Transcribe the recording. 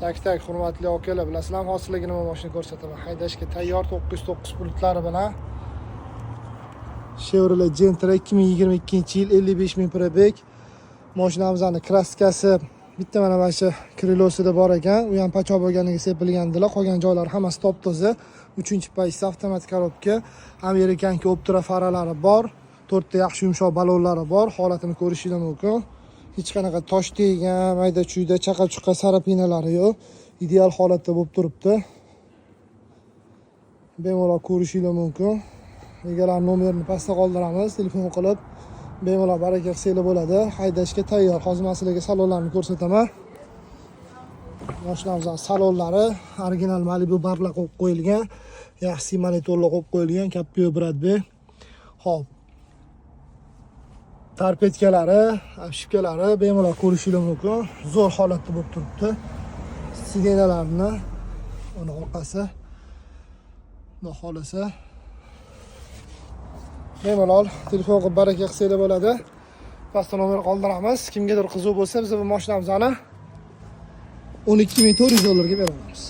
Tak hurmatli akalar, bilasizlarmi hozirgi nima mashina ko'rsataman. Haydashga tayyor 909 pultlari bilan Chevrolet Gentra 2022-yil 55 000 probeg. Mashinamizning kraskasi bitta mana shu krilosida bor ekan. U ham pachoq bo'lganiga sepilgandilar. Qolgan joylari hammasi top-toza. 3-paysi avtomatik korobka, Amerikanka Optra faralari bor. 4 ta yaxshi yumshoq balonlari bor. Holatini ko'rishingiz mumkin. Hech qanaqa tosh tegan, mayda-chuyda chaqa-chuqa sarapinalari yo'q. Ideal holatda bo'lib turibdi. Bemalol ko'rishingiz mumkin. Egalar nomerini pastda qoldiramiz. Telefon qilib bemalol baraka qilsangiz bo'ladi. Haydashga tayyor. Hozir men sizlarga salonlarni ko'rsataman. Mashinamizning salonlari original Malibu barlar qo'yib qo'yilgan. Yaxshi monitorlar qo'yib qo'yilgan. Caprio Bradley. Xo'p. Tarpetkalari, shipkalari bemalol ko'rishingiz mumkin. Zo'r holatda bo'lib turibdi. Sidenalarni uni orqasi xudo xolasa bemalol telefon qilib baraka qilsangiz bo'ladi. Pastda nomer qoldiramiz. Kimgadir qiziq bo'lsa biz bu mashinamizni $12,400 ga beramiz.